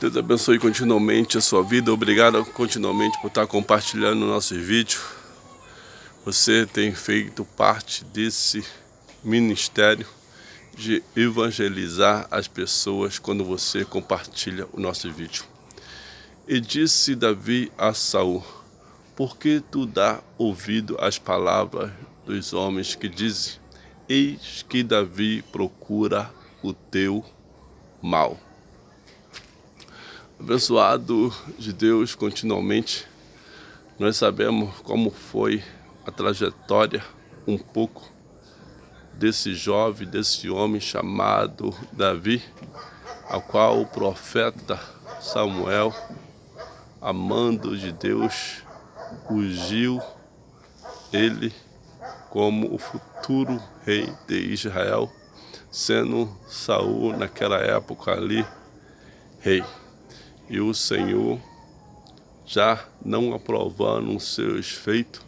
Deus abençoe continuamente a sua vida. Obrigado continuamente por estar compartilhando nossos vídeos. Você tem feito parte desse ministério de evangelizar as pessoas quando você compartilha o nosso vídeo. E disse Davi a Saul: por que tu dá ouvido às palavras dos homens que dizem: eis que Davi procura o teu mal? Abençoado de Deus continuamente, nós sabemos como foi a trajetória um pouco desse jovem, desse homem chamado Davi, ao qual o profeta Samuel, amando de Deus, ungiu ele como o futuro rei de Israel, sendo Saul naquela época ali rei. E o Senhor, já não aprovando os seus feitos,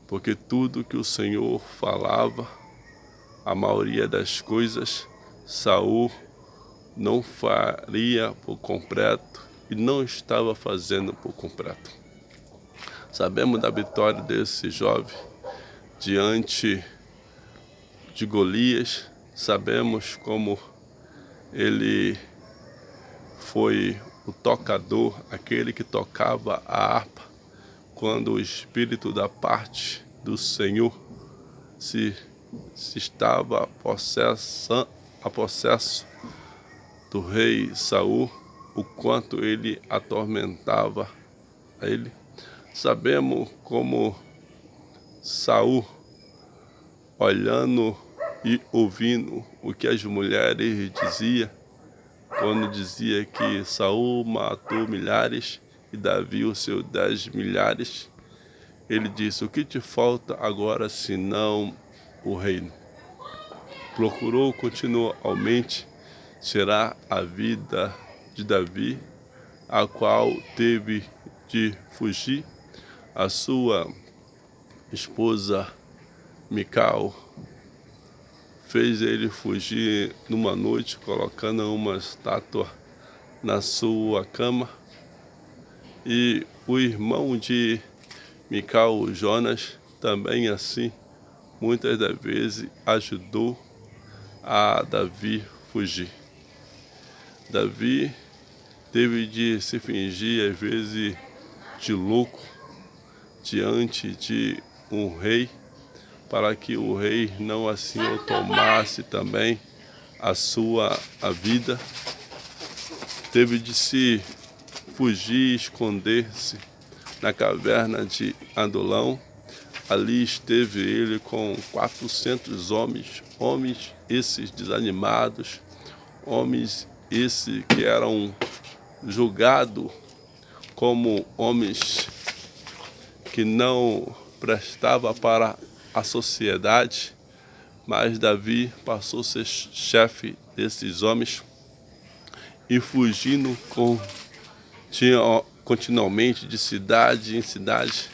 porque tudo que o Senhor falava, a maioria das coisas, Saul não faria por completo e não estava fazendo por completo. Sabemos da vitória desse jovem diante de Golias, sabemos como ele foi o tocador, aquele que tocava a harpa, quando o Espírito da parte do Senhor se estava a possesso do rei Saul, o quanto ele atormentava a ele. Sabemos como Saul, olhando e ouvindo o que as mulheres diziam, quando dizia que Saul matou milhares e Davi os seus 10 milhares, ele disse: o que te falta agora senão o reino? Procurou continuamente tirar a vida de Davi, a qual teve de fugir. A sua esposa Mical fez ele fugir numa noite, colocando uma estátua na sua cama. E o irmão de Mical, Jonas, também assim, muitas das vezes ajudou a Davi fugir. Davi teve de se fingir, às vezes, de louco diante de um rei, para que o rei não assim o tomasse também a sua vida. Teve de se fugir, esconder-se na caverna de Adulão. Ali esteve ele com 400 homens esses desanimados, homens esses que eram julgados como homens que não prestavam para a sociedade, mas Davi passou a ser chefe desses homens e fugindo continuamente de cidade em cidade,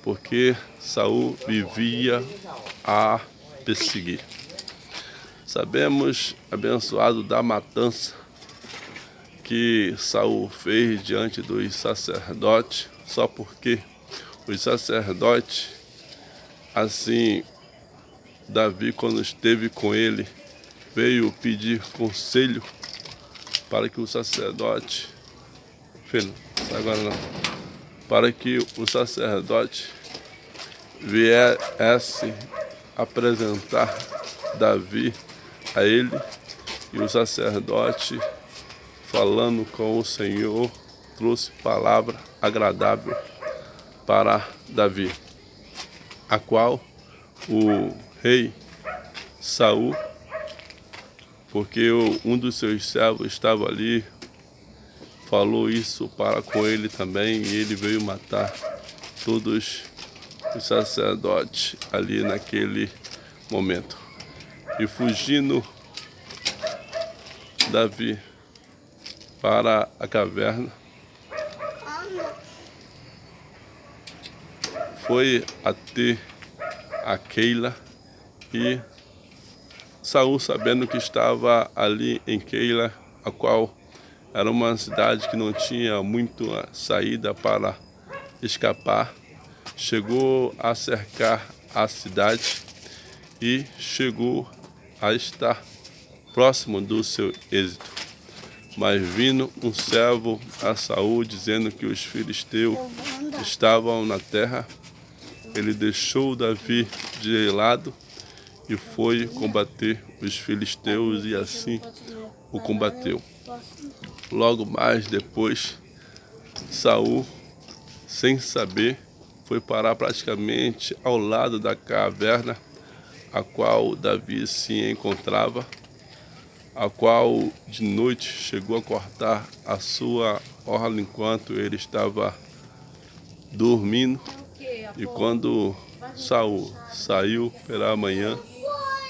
porque Saul vivia a perseguir. Sabemos, abençoado, da matança que Saul fez diante dos sacerdotes, só porque os sacerdotes, assim, Davi, quando esteve com ele, veio pedir conselho para que o sacerdote, para que o sacerdote viesse apresentar Davi a ele, e o sacerdote, falando com o Senhor, trouxe palavra agradável para Davi, a qual o rei Saul, porque um dos seus servos estava ali, falou isso para com ele também, e ele veio matar todos os sacerdotes ali naquele momento. E fugindo Davi para a caverna, foi até a Keila, e Saul, sabendo que estava ali em Keila, a qual Era uma cidade que não tinha muita saída para escapar. Chegou a cercar a cidade e chegou a estar próximo do seu êxito. Mas vindo um servo a Saul dizendo que os filisteus estavam na terra, ele deixou Davi de lado e foi combater os filisteus e assim o combateu. Logo mais depois, Saul, sem saber, foi parar praticamente ao lado da caverna a qual Davi se encontrava, a qual de noite chegou a cortar a sua orla enquanto ele estava dormindo. E quando Saul saiu pela manhã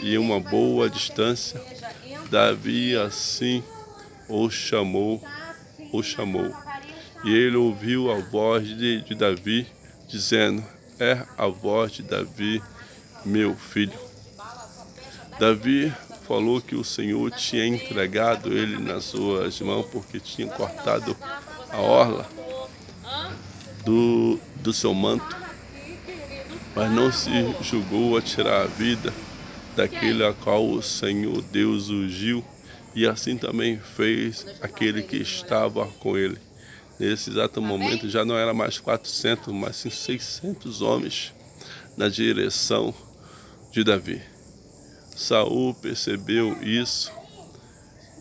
e uma boa distância, Davi assim o chamou. E ele ouviu a voz de Davi, dizendo: é a voz de Davi, meu filho. Davi falou que o Senhor tinha entregado ele nas suas mãos porque tinha cortado a orla do seu manto, mas não se julgou a tirar a vida daquele a qual o Senhor Deus ungiu, e assim também fez aquele que estava com ele. Nesse exato momento já não era mais 400, mas sim 600 homens na direção de Davi. Saul percebeu isso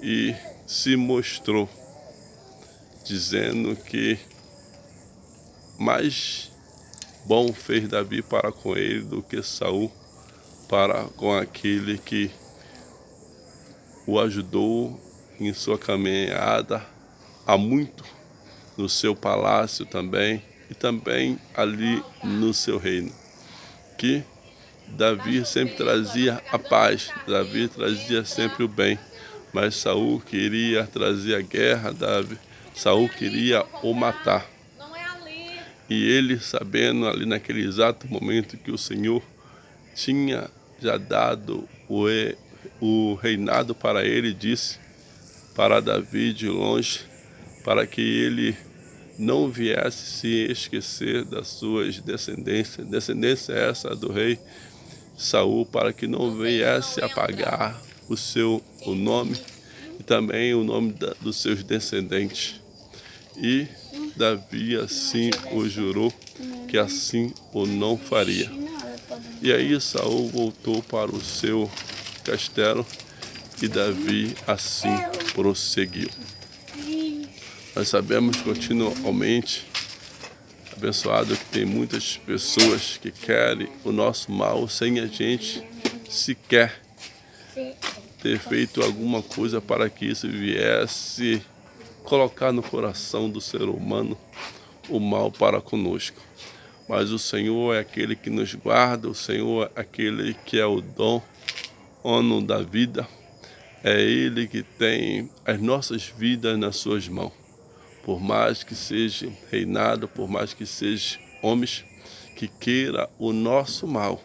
e se mostrou, dizendo que mais bom fez Davi para com ele do que Saul para com aquele que o ajudou em sua caminhada há muito no seu palácio também e também ali no seu reino. Que Davi sempre trazia a paz, Davi trazia sempre o bem, mas Saul queria trazer a guerra, Saul queria o matar. E ele, sabendo ali naquele exato momento que o Senhor tinha já dado o reinado para ele, disse para Davi de longe, para que ele não viesse se esquecer das suas descendências, descendência essa do rei Saul, para que não viesse apagar o nome e também o nome dos seus descendentes. E Davi assim o jurou que assim o não faria. E aí Saul voltou para o seu castelo e Davi assim prosseguiu. Nós sabemos continuamente, abençoado, que tem muitas pessoas que querem o nosso mal sem a gente sequer ter feito alguma coisa para que isso viesse colocar no coração do ser humano o mal para conosco. Mas o Senhor é aquele que nos guarda, o Senhor é aquele que é o dono da vida, é Ele que tem as nossas vidas nas suas mãos. Por mais que seja reinado, por mais que seja homens que queira o nosso mal,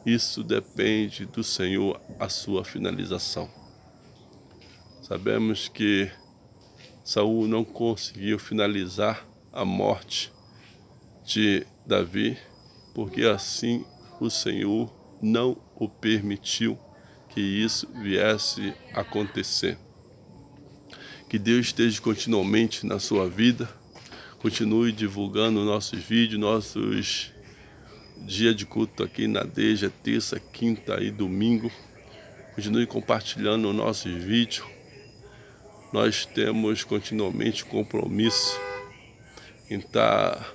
isso depende do Senhor, a sua finalização. Sabemos que Saul não conseguiu finalizar a morte de Davi, porque assim o Senhor não o permitiu que isso viesse a acontecer. Que Deus esteja continuamente na sua vida, continue divulgando nossos vídeos, nossos dias de culto aqui na Deja, terça, quinta e domingo. Continue compartilhando nossos vídeos. Nós temos continuamente compromisso em estar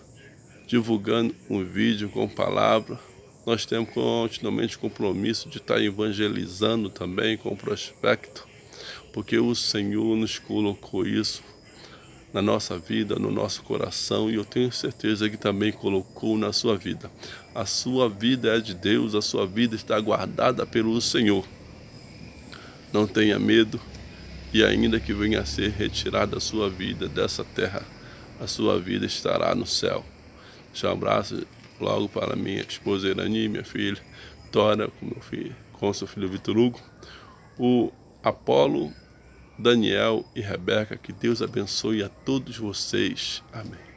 divulgando um vídeo com palavra. Nós temos continuamente compromisso de estar evangelizando também com prospecto, porque o Senhor nos colocou isso na nossa vida, no nosso coração, e eu tenho certeza que também colocou na sua vida. A sua vida é de Deus, a sua vida está guardada pelo Senhor. Não tenha medo, e ainda que venha a ser retirada a sua vida dessa terra, a sua vida estará no céu. Deixa um abraço logo para minha esposa Irani, minha filha Tora, com seu filho Vitor Hugo, o Apolo, Daniel e Rebeca. Que Deus abençoe a todos vocês. Amém.